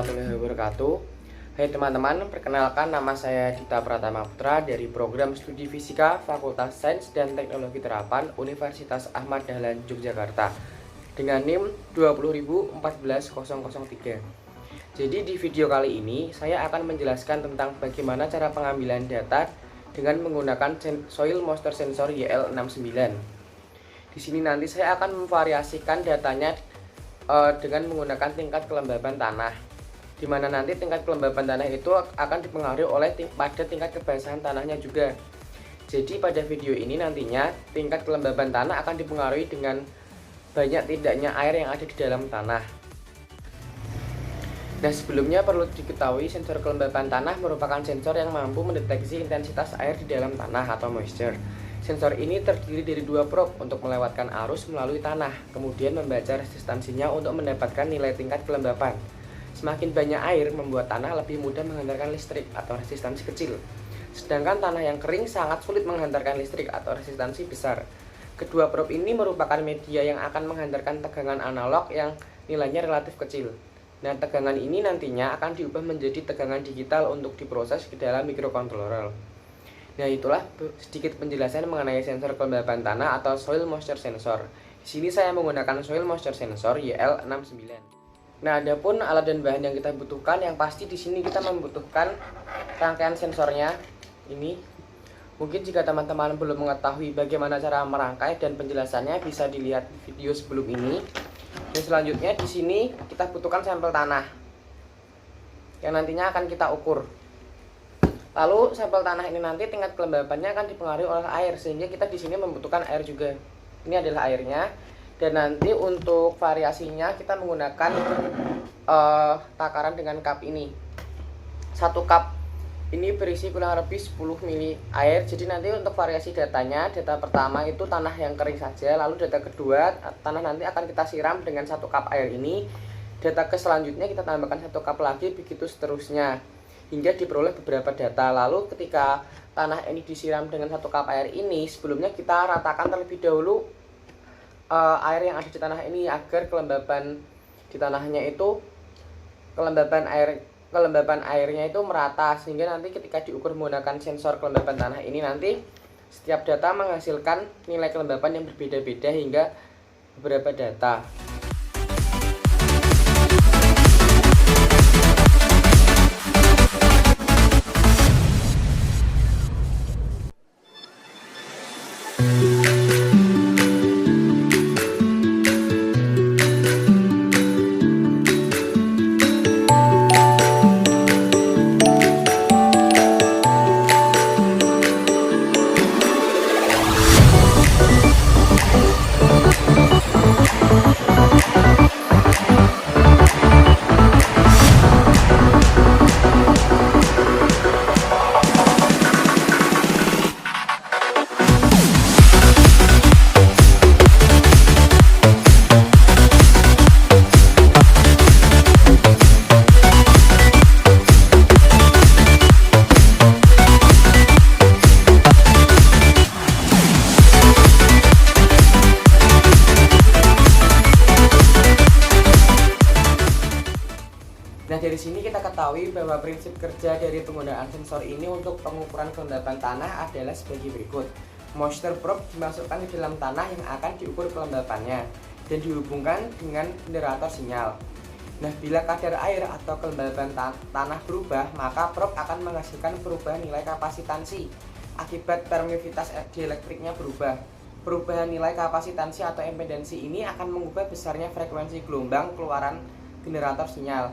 warahmatullahi wabarakatuh. Hai teman-teman, perkenalkan nama saya Dita Pratama Putra dari program studi Fisika Fakultas Sains dan Teknologi Terapan Universitas Ahmad Dahlan Yogyakarta dengan NIM 2014003. Jadi di video kali ini saya akan menjelaskan tentang bagaimana cara pengambilan data dengan menggunakan Soil Moisture Sensor YL69. Di sini nanti saya akan memvariasikan datanya dengan menggunakan tingkat kelembaban tanah, di mana nanti tingkat kelembaban tanah itu akan dipengaruhi oleh pada tingkat kebasahan tanahnya juga. Jadi pada video ini nantinya tingkat kelembaban tanah akan dipengaruhi dengan banyak tidaknya air yang ada di dalam tanah. Nah, sebelumnya perlu diketahui sensor kelembaban tanah merupakan sensor yang mampu mendeteksi intensitas air di dalam tanah atau moisture. Sensor ini terdiri dari dua probe untuk melewatkan arus melalui tanah, kemudian membaca resistansinya untuk mendapatkan nilai tingkat kelembapan. Semakin banyak air membuat tanah lebih mudah menghantarkan listrik atau resistansi kecil, sedangkan tanah yang kering sangat sulit menghantarkan listrik atau resistansi besar. Kedua probe ini merupakan media yang akan menghantarkan tegangan analog yang nilainya relatif kecil. Nah, tegangan ini nantinya akan diubah menjadi tegangan digital untuk diproses ke dalam microcontroller. Nah, itulah sedikit penjelasan mengenai sensor kelembaban tanah atau Soil Moisture Sensor. Di sini saya menggunakan Soil Moisture Sensor YL69. Nah, adapun alat dan bahan yang kita butuhkan, yang pasti di sini kita membutuhkan rangkaian sensornya ini. Mungkin jika teman-teman belum mengetahui bagaimana cara merangkai dan penjelasannya, bisa dilihat di video sebelum ini. Dan selanjutnya di sini kita butuhkan sampel tanah yang nantinya akan kita ukur. Lalu sampel tanah ini nanti tingkat kelembabannya akan dipengaruhi oleh air, sehingga kita di sini membutuhkan air juga. Ini adalah airnya. Dan nanti untuk variasinya kita menggunakan takaran dengan cup ini. Satu cup ini berisi kurang lebih 10 ml air. Jadi nanti untuk variasi datanya, data pertama itu tanah yang kering saja, lalu data kedua tanah nanti akan kita siram dengan satu cup air ini. Data ke selanjutnya kita tambahkan satu cup lagi, begitu seterusnya hingga diperoleh beberapa data. Lalu ketika tanah ini disiram dengan satu cup air ini, sebelumnya kita ratakan terlebih dahulu air yang ada di tanah ini agar kelembaban di tanahnya itu kelembaban airnya itu merata, sehingga nanti ketika diukur menggunakan sensor kelembaban tanah ini nanti setiap data menghasilkan nilai kelembaban yang berbeda-beda hingga beberapa data. Nah, dari sini kita ketahui bahwa prinsip kerja dari penggunaan sensor ini untuk pengukuran kelembaban tanah adalah sebagai berikut. Moisture probe dimasukkan ke dalam tanah yang akan diukur kelembabannya dan dihubungkan dengan generator sinyal. Nah, bila kadar air atau kelembaban tanah berubah, maka probe akan menghasilkan perubahan nilai kapasitansi akibat permeabilitas dielektriknya berubah. Perubahan nilai kapasitansi atau impedansi ini akan mengubah besarnya frekuensi gelombang keluaran generator sinyal.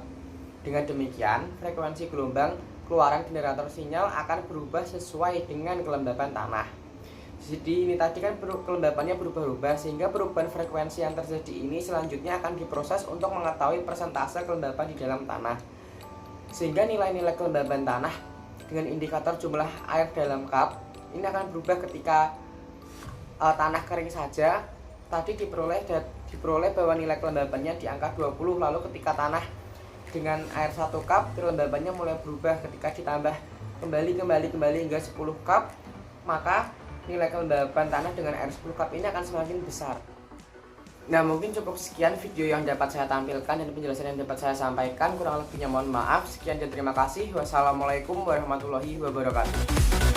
Dengan demikian, frekuensi gelombang keluaran generator sinyal akan berubah sesuai dengan kelembaban tanah. Jadi ini tadi kan kelembabannya berubah-ubah, sehingga perubahan frekuensi yang terjadi ini selanjutnya akan diproses untuk mengetahui persentase kelembaban di dalam tanah. Sehingga nilai-nilai kelembaban tanah dengan indikator jumlah air dalam cup ini akan berubah ketika tanah kering saja. Tadi diperoleh bahwa nilai kelembabannya di angka 20, lalu ketika tanah dengan air 1 cup kelembabannya mulai berubah ketika ditambah kembali hingga 10 cup, maka nilai kelembaban tanah dengan air 10 cup ini akan semakin besar. Nah, mungkin cukup sekian video yang dapat saya tampilkan dan penjelasan yang dapat saya sampaikan. Kurang lebihnya mohon maaf. Sekian dan terima kasih. Wassalamualaikum warahmatullahi wabarakatuh.